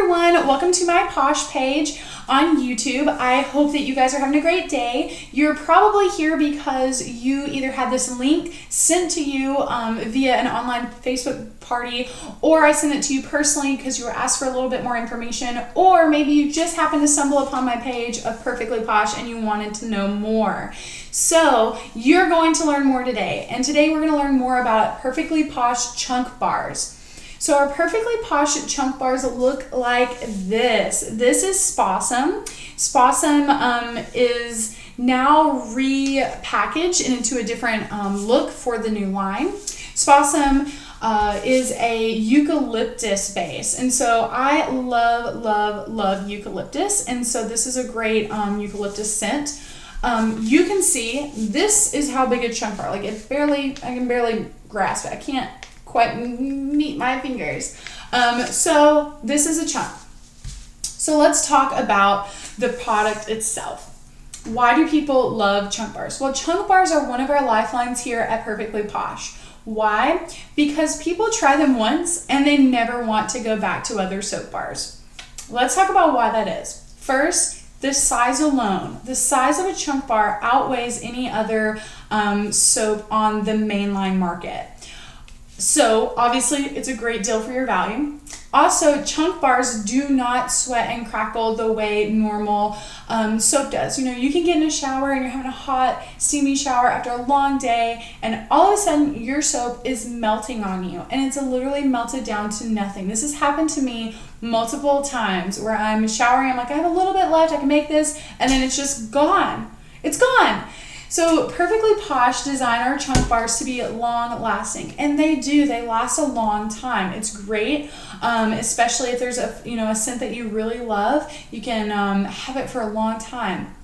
everyone, welcome to my Posh page on YouTube. I hope that you guys are having a great day. You're probably here because you either had this link sent to you via an online Facebook party, or I sent it to you personally because you were asked for a little bit more information, or maybe you just happened to stumble upon my page of Perfectly Posh and you wanted to know more. So you're going to learn more today, and today we're going to learn more about Perfectly Posh chunk bars. So our Perfectly Posh chunk bars look like this. This is Spawsome. Spawsome is now repackaged into a different look for the new line. Spawsome is a eucalyptus base, and so I love eucalyptus, and so this is a great eucalyptus scent. You can see this is how big a chunk bar, like I can barely grasp it. I can't quite meet my fingers. So this is a chunk. So let's talk about the product itself. Why do people love chunk bars? Well, chunk bars are one of our lifelines here at Perfectly Posh. Why? Because people try them once and they never want to go back to other soap bars. Let's talk about why that is. First, the size alone. The size of a chunk bar outweighs any other soap on the mainline market. So obviously it's a great deal for your value. Also, chunk bars do not sweat and crackle the way normal soap does. You know, you can get in a shower and you're having a hot, steamy shower after a long day, and all of a sudden your soap is melting on you, and it's literally melted down to nothing. This has happened to me multiple times where I'm showering, I'm like, I have a little bit left, I can make this, and then it's just gone. It's gone. So Perfectly Posh designed our chunk bars to be long lasting, and they do. They last a long time. It's great, especially if there's a scent that you really love. You can have it for a long time.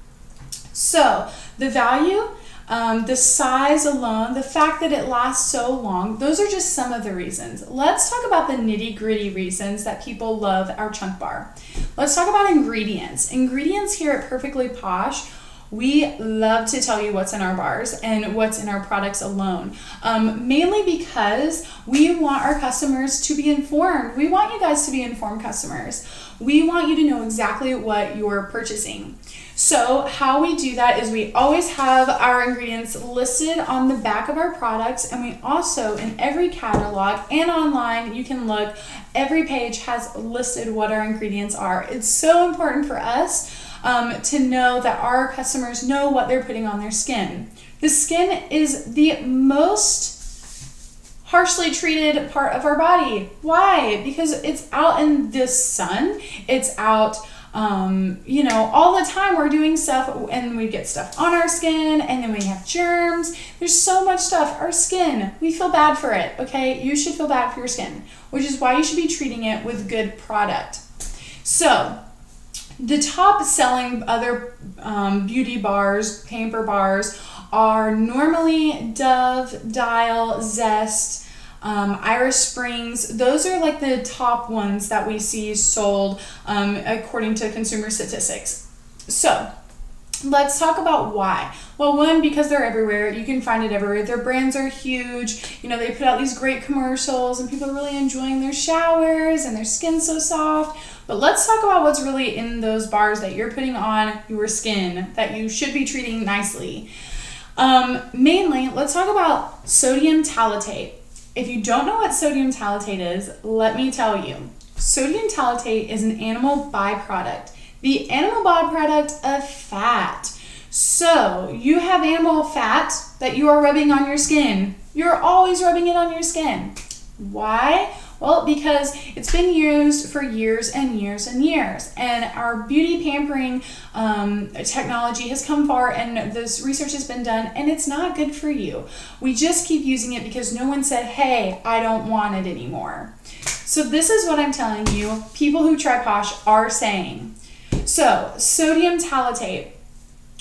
So the value, the size alone, the fact that it lasts so long, those are just some of the reasons. Let's talk about the nitty-gritty reasons that people love our chunk bar. Let's talk about ingredients. Ingredients here at Perfectly Posh, we love to tell you what's in our bars and what's in our products alone, mainly because we want our customers to be informed. We want you guys to be informed customers. We want you to know exactly what you're purchasing. So how we do that is we always have our ingredients listed on the back of our products, and we also, in every catalog and online, you can look, every page has listed what our ingredients are. It's so important for us to know that our customers know what they're putting on their skin. The skin is the most harshly treated part of our body. Why? Because it's out in the sun. It's out, all the time. We're doing stuff and we get stuff on our skin, and then we have germs. There's so much stuff. Our skin, we feel bad for it, okay? You should feel bad for your skin, which is why you should be treating it with good product. So, the top selling other beauty bars, pamper bars, are normally Dove, Dial, Zest, Iris Springs. Those are like the top ones that we see sold according to consumer statistics. So let's talk about why. Well, one, because they're everywhere. You can find it everywhere. Their brands are huge. You know, they put out these great commercials and people are really enjoying their showers and their skin's so soft. But let's talk about what's really in those bars that you're putting on your skin that you should be treating nicely. Mainly, let's talk about sodium talatate. If you don't know what sodium talatate is, let me tell you. Sodium talatate is an animal byproduct. The animal byproduct of fat. So you have animal fat that you are rubbing on your skin. You're always rubbing it on your skin. Why? Well, because it's been used for years and years and years, and our beauty pampering technology has come far, and this research has been done, and it's not good for you. We just keep using it because no one said, hey, I don't want it anymore. So this is what I'm telling you, people who try Posh are saying. So sodium talatate,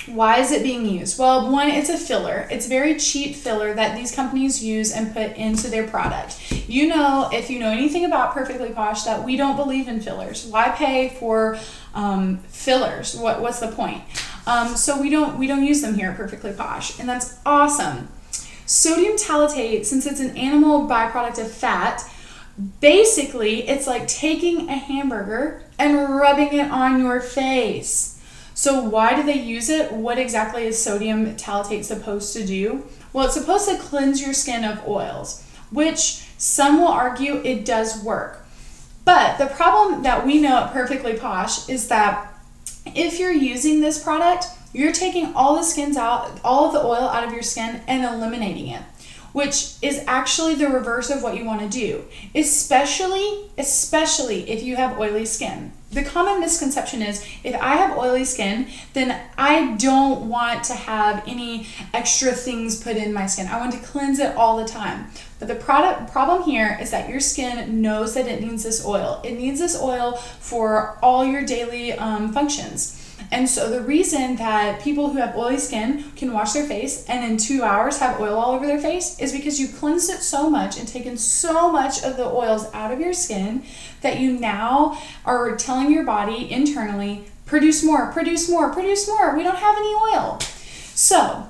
why is it being used? Well, one, it's a filler. It's very cheap filler that these companies use and put into their product. You know, if you know anything about Perfectly Posh, that we don't believe in fillers. Why pay for fillers? What's the point? So we don't use them here at Perfectly Posh, and that's awesome. Sodium talatate, since it's an animal byproduct of fat, Basically, it's like taking a hamburger and rubbing it on your face. So why do they use it? What exactly is sodium talatate supposed to do? Well, it's supposed to cleanse your skin of oils, which some will argue it does work. But the problem that we know at Perfectly Posh is that if you're using this product, you're taking all the skins out, all of the oil out of your skin and eliminating it, which is actually the reverse of what you want to do, especially if you have oily skin. The common misconception is if I have oily skin, then I don't want to have any extra things put in my skin. I want to cleanse it all the time. But the problem here is that your skin knows that it needs this oil. It needs this oil for all your daily functions. And so the reason that people who have oily skin can wash their face and in 2 hours have oil all over their face is because you cleansed it so much and taken so much of the oils out of your skin that you now are telling your body internally, produce more, produce more, produce more. We don't have any oil. So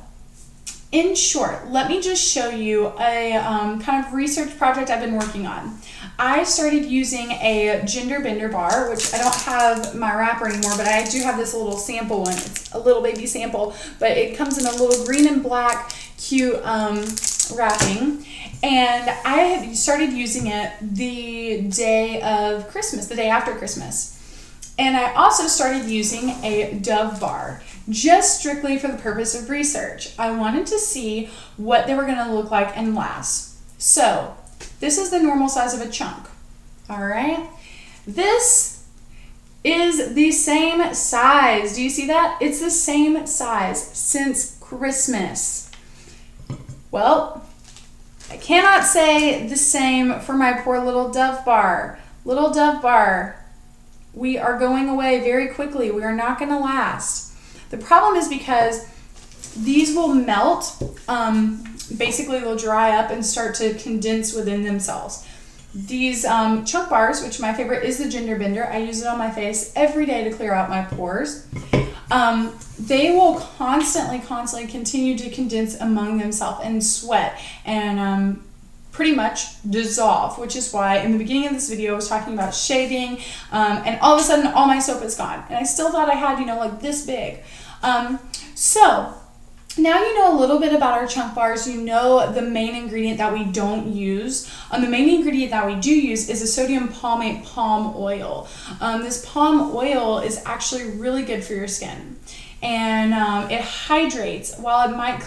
in short, let me just show you a kind of research project I've been working on. I started using a gender bender bar, which I don't have my wrapper anymore, but I do have this little sample one. It's a little baby sample, but it comes in a little green and black cute wrapping. And I started using it the day of Christmas, the day after Christmas. And I also started using a Dove bar, just strictly for the purpose of research. I wanted to see what they were gonna look like and last. So this is the normal size of a chunk, all right? This is the same size. Do you see that? It's the same size since Christmas. Well, I cannot say the same for my poor little Dove bar. Little Dove bar, we are going away very quickly. We are not gonna last. The problem is because these will melt. Basically, they'll dry up and start to condense within themselves. These chunk bars, which my favorite is the Gender Bender, I use it on my face every day to clear out my pores. They will constantly continue to condense among themselves and sweat and pretty much dissolve, which is why in the beginning of this video I was talking about shaving, and all of a sudden all my soap is gone. And I still thought I had, like this big. So now you know a little bit about our chunk bars. You know the main ingredient that we don't use. The main ingredient that we do use is a sodium palmate palm oil. This palm oil is actually really good for your skin. And it hydrates. While it might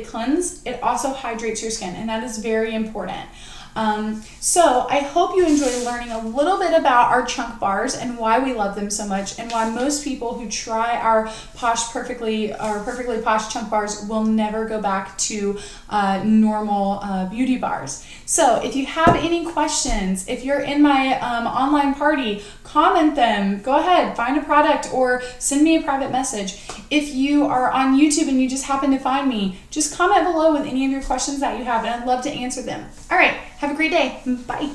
cleanse, it also hydrates your skin, and that is very important. So I hope you enjoy learning a little bit about our chunk bars and why we love them so much, and why most people who try our Perfectly Posh chunk bars will never go back to normal beauty bars. So if you have any questions, if you're in my online party, comment them. Go ahead, find a product or send me a private message. If you are on YouTube and you just happen to find me, just comment below with any of your questions that you have, and I'd love to answer them. All right, have a great day. Bye.